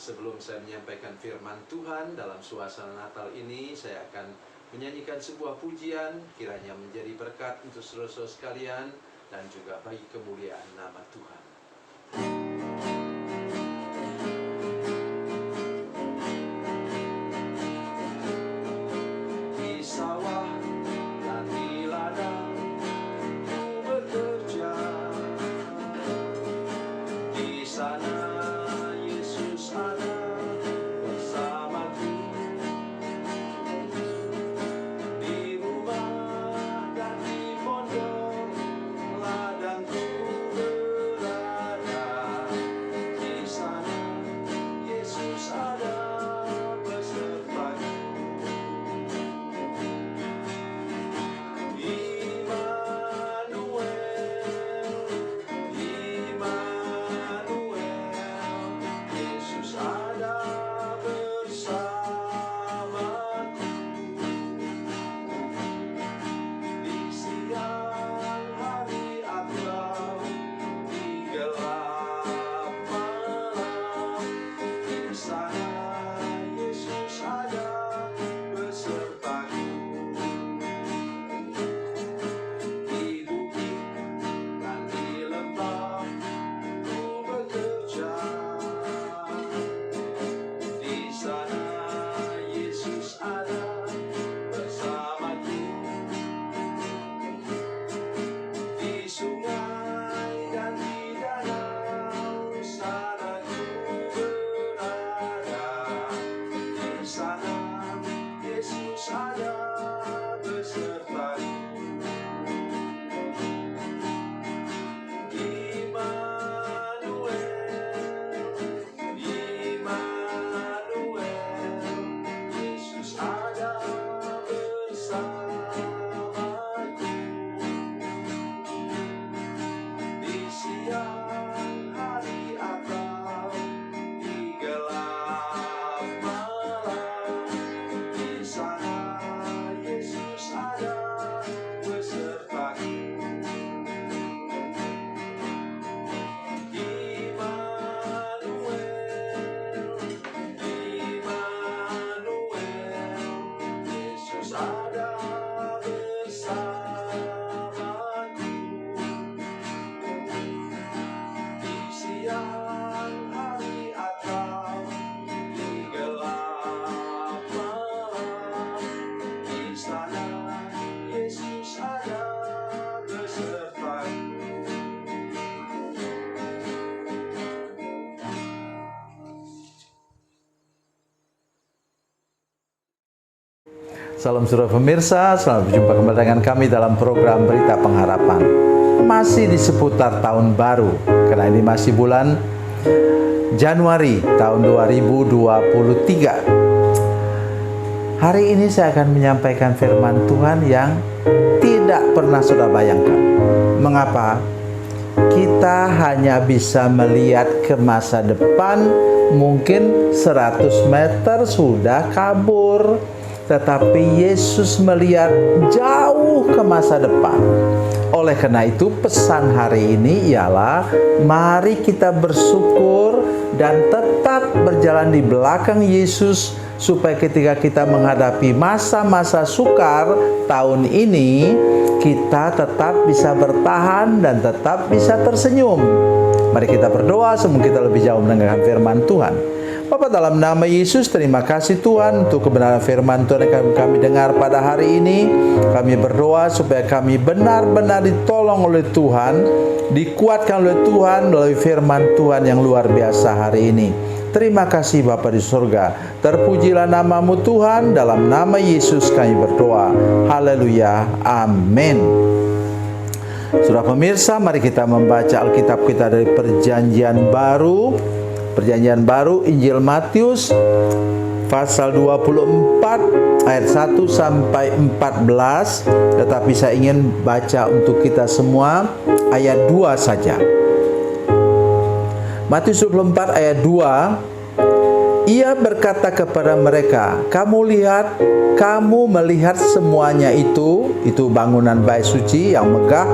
Sebelum saya menyampaikan firman Tuhan dalam suasana Natal ini, saya akan menyanyikan sebuah pujian, kiranya menjadi berkat untuk saudara-saudara sekalian dan juga bagi kemuliaan nama Tuhan. Di sawah dan di ladang ku bekerja, di sana Yesus ada bersamaku. Di rumah dan di pondok ladangku berada, di sana Yesus ada besertaku. Yesus ada bersamaku. Di siang hari atau di gelap malam, di sana Yesus ada besertaku. Di bukit dan di lembah ku bekerja, di sana Yesus ada bersamaku. Di sungai dan di danau sana ku berada, di sana Yesus ada besertaku. Yesus ada bersamaku. Di siang hari atau di gelap malam, di sana Yesus ada besertaku. Yesus ada bersamaku. Di siang hari atau di gelap malam, di sana Yesus ada besertaku. Salam saudara pemirsa, selamat berjumpa kembali dengan kami dalam program Berita Pengharapan. Masih di seputar tahun baru, karena ini masih bulan Januari tahun 2023. Hari ini saya akan menyampaikan firman Tuhan yang tidak pernah saudara bayangkan. Mengapa? Kita hanya bisa melihat ke masa depan, mungkin 100 meter sudah kabur. Tetapi Yesus melihat jauh ke masa depan. Oleh karena itu pesan hari ini ialah mari kita bersyukur dan tetap berjalan di belakang Yesus, supaya ketika kita menghadapi masa-masa sukar tahun ini, kita tetap bisa bertahan dan tetap bisa tersenyum. Mari kita berdoa sebelum kita lebih jauh mendengarkan firman Tuhan. Bapa, dalam nama Yesus, terima kasih Tuhan untuk kebenaran firman Tuhan yang kami dengar pada hari ini. Kami berdoa supaya kami benar-benar ditolong oleh Tuhan, dikuatkan oleh Tuhan melalui firman Tuhan yang luar biasa hari ini. Terima kasih Bapa di surga. Terpujilah namamu Tuhan, dalam nama Yesus kami berdoa. Haleluya, amin. Saudara pemirsa, mari kita membaca Alkitab kita dari Perjanjian Baru. Perjanjian Baru, Injil Matius pasal 24 ayat 1 sampai 14. Tetapi saya ingin baca untuk kita semua ayat 2 saja. Matius 24 ayat 2. Ia berkata kepada mereka, kamu melihat semuanya itu bangunan bait suci yang megah.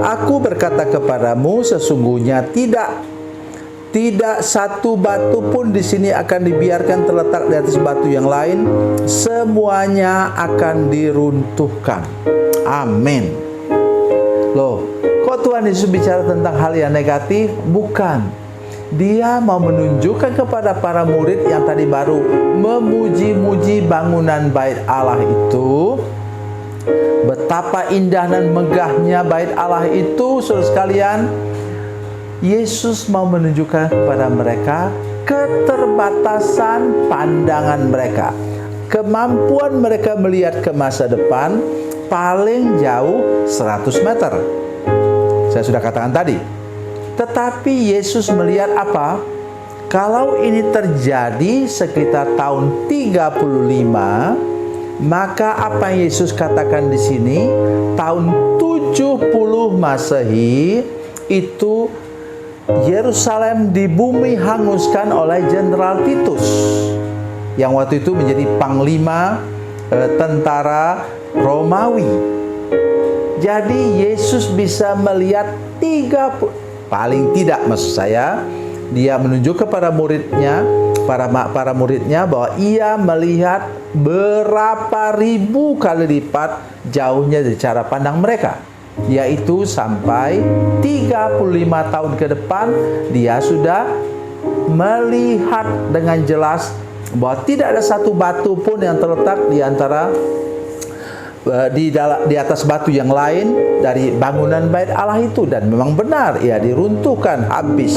Aku berkata kepadamu, sesungguhnya tidak Tidak satu batu pun di sini akan dibiarkan terletak di atas batu yang lain. Semuanya akan diruntuhkan. Amin. Loh, kok Tuhan Yesus bicara tentang hal yang negatif? Bukan. Dia mau menunjukkan kepada para murid yang tadi baru memuji-muji bangunan bait Allah itu, betapa indah dan megahnya bait Allah itu, saudara sekalian. Yesus mau menunjukkan kepada mereka keterbatasan pandangan mereka, kemampuan mereka melihat ke masa depan paling jauh 100 meter. Saya sudah katakan tadi. Tetapi Yesus melihat apa? Kalau ini terjadi sekitar tahun 35, maka apa yang Yesus katakan di sini, tahun 70 Masehi itu Yerusalem di bumi hanguskan oleh Jenderal Titus, yang waktu itu menjadi panglima tentara Romawi. Jadi Yesus bisa melihat 30, paling tidak maksud saya, dia menunjuk kepada muridnya, para muridnya, bahwa ia melihat berapa ribu kali lipat jauhnya dari cara pandang mereka, yaitu sampai 35 tahun ke depan dia sudah melihat dengan jelas bahwa tidak ada satu batu pun yang terletak di antara di atas batu yang lain dari bangunan bait Allah itu, dan memang benar ia diruntuhkan habis.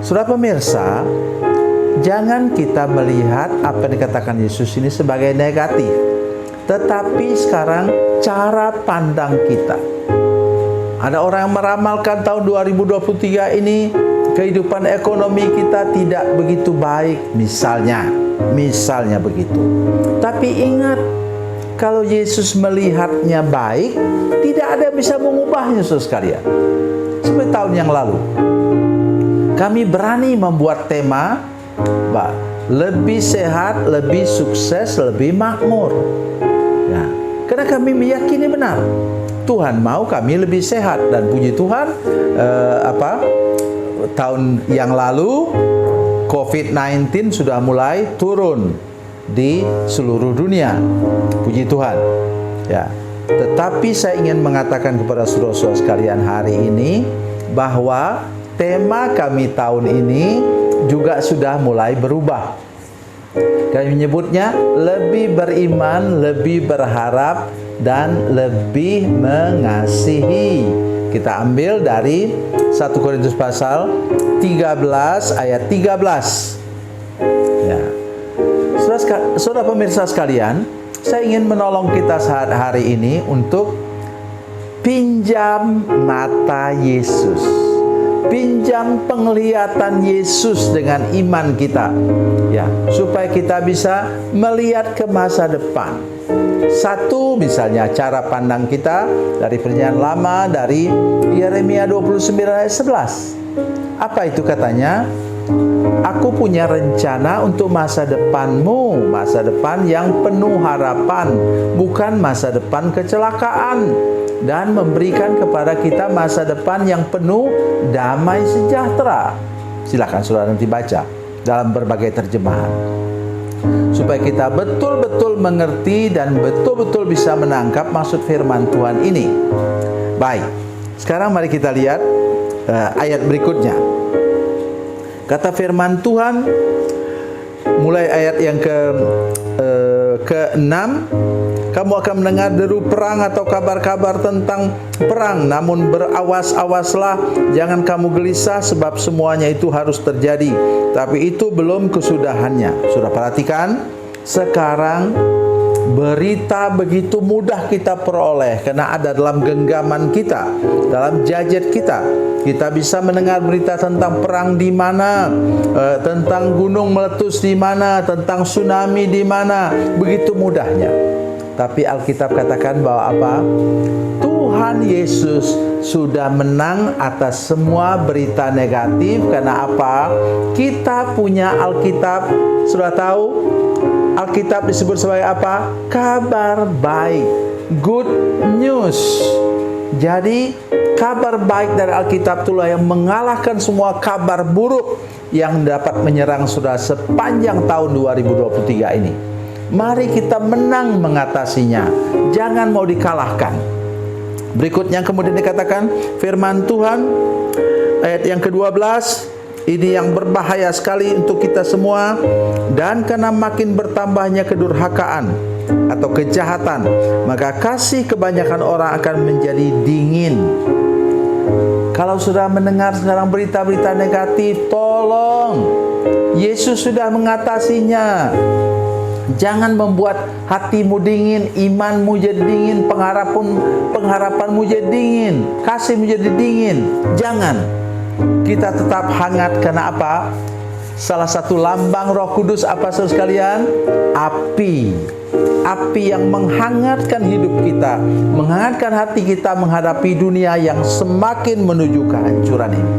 Saudara pemirsa, jangan kita melihat apa yang dikatakan Yesus ini sebagai negatif, tetapi sekarang cara pandang kita. Ada orang yang meramalkan tahun 2023 ini kehidupan ekonomi kita tidak begitu baik, misalnya begitu. Tapi ingat, kalau Yesus melihatnya baik, tidak ada yang bisa mengubahnya, saudara sekalian. Seperti tahun yang lalu, kami berani membuat tema lebih sehat, lebih sukses, lebih makmur. Ya, karena kami meyakini benar Tuhan mau kami lebih sehat, dan puji Tuhan tahun yang lalu COVID-19 sudah mulai turun di seluruh dunia, puji Tuhan. Ya, tetapi saya ingin mengatakan kepada saudara-saudara sekalian hari ini bahwa tema kami tahun ini juga sudah mulai berubah. Kami menyebutnya lebih beriman, lebih berharap, dan lebih mengasihi. Kita ambil dari 1 Korintus pasal 13 ayat 13. Ya. Saudara pemirsa sekalian, saya ingin menolong kita saat hari ini untuk pinjam mata Yesus, pinjam penglihatan Yesus dengan iman kita, ya, supaya kita bisa melihat ke masa depan. Satu, misalnya cara pandang kita dari Perjanjian Lama, dari Yeremia 29 ayat 11. Apa itu katanya? Aku punya rencana untuk masa depanmu, masa depan yang penuh harapan, bukan masa depan kecelakaan, dan memberikan kepada kita masa depan yang penuh damai sejahtera. Silakan saudara nanti baca dalam berbagai terjemahan, supaya kita betul-betul mengerti dan betul-betul bisa menangkap maksud firman Tuhan ini. Baik, sekarang mari kita lihat ayat berikutnya. Kata firman Tuhan mulai ayat yang ke-6, kamu akan mendengar deru perang atau kabar-kabar tentang perang, namun berawas-awaslah, jangan kamu gelisah, sebab semuanya itu harus terjadi, tapi itu belum kesudahannya. Sudah perhatikan, sekarang berita begitu mudah kita peroleh karena ada dalam genggaman kita, dalam gadget kita. Kita bisa mendengar berita tentang perang di mana, tentang gunung meletus di mana, tentang tsunami di mana, begitu mudahnya. Tapi Alkitab katakan bahwa apa? Tuhan Yesus sudah menang atas semua berita negatif. Karena apa? Kita punya Alkitab. Sudah tahu? Alkitab disebut sebagai apa? Kabar baik, good news. Jadi kabar baik dari Alkitab itulah yang mengalahkan semua kabar buruk yang dapat menyerang saudara sepanjang tahun 2023 ini. Mari kita menang mengatasinya. Jangan mau dikalahkan. Berikutnya kemudian dikatakan firman Tuhan ayat yang ke-12, ini yang berbahaya sekali untuk kita semua. Dan karena makin bertambahnya kedurhakaan atau kejahatan, maka kasih kebanyakan orang akan menjadi dingin. Kalau sudah mendengar sekarang berita-berita negatif, tolong, Yesus sudah mengatasinya. Jangan membuat hatimu dingin, imanmu jadi dingin, pengharapanmu jadi dingin, kasihmu jadi dingin. Jangan. Kita tetap hangat. Karena apa? Salah satu lambang Roh Kudus apa saudara sekalian? Api. Api yang menghangatkan hidup kita, menghangatkan hati kita menghadapi dunia yang semakin menuju kehancuran ini.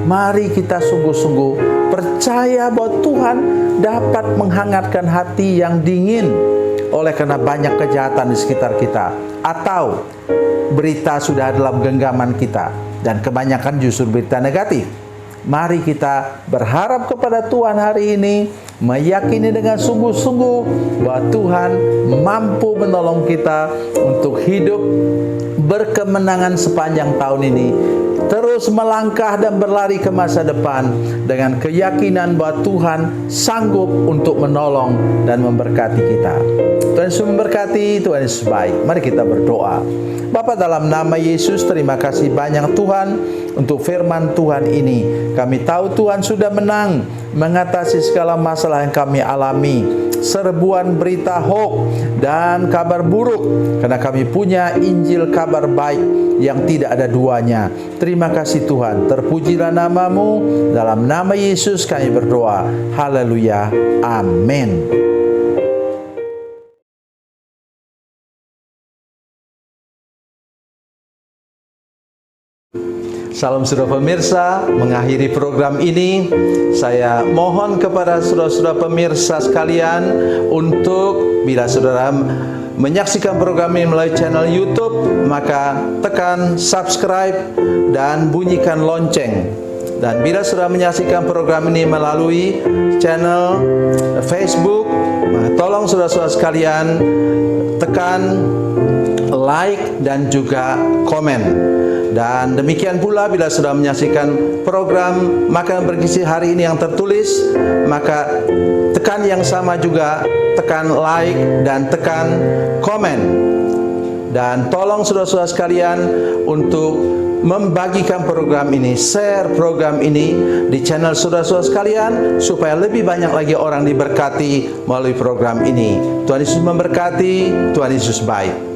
Mari kita sungguh-sungguh percaya bahwa Tuhan dapat menghangatkan hati yang dingin oleh karena banyak kejahatan di sekitar kita, atau berita sudah dalam genggaman kita dan kebanyakan justru berita negatif. Mari kita berharap kepada Tuhan hari ini, meyakini dengan sungguh-sungguh bahwa Tuhan mampu menolong kita untuk hidup berkemenangan sepanjang tahun ini, terus melangkah dan berlari ke masa depan dengan keyakinan bahwa Tuhan sanggup untuk menolong dan memberkati kita. Tuhan Yesus memberkati, Tuhan Yesus baik. Mari kita berdoa. Bapa, dalam nama Yesus, terima kasih banyak Tuhan untuk firman Tuhan ini. Kami tahu Tuhan sudah menang mengatasi segala masalah yang kami alami, serbuan berita hoax dan kabar buruk, karena kami punya Injil kabar baik yang tidak ada duanya. Terima kasih Tuhan, terpujilah namamu. Dalam nama Yesus kami berdoa. Haleluya, amin. Salam saudara pemirsa, mengakhiri program ini saya mohon kepada saudara-saudara pemirsa sekalian untuk bila saudara menyaksikan program ini melalui channel YouTube, maka tekan subscribe dan bunyikan lonceng. Dan bila saudara menyaksikan program ini melalui channel Facebook, maka tolong saudara-saudara sekalian tekan like dan juga komen. Dan demikian pula bila sudah menyaksikan program Makanan Bergizi hari ini yang tertulis, maka tekan yang sama juga, tekan like dan tekan komen. Dan tolong saudara-saudara sekalian untuk membagikan program ini, share program ini di channel saudara-saudara sekalian, supaya lebih banyak lagi orang diberkati melalui program ini. Tuhan Yesus memberkati, Tuhan Yesus baik.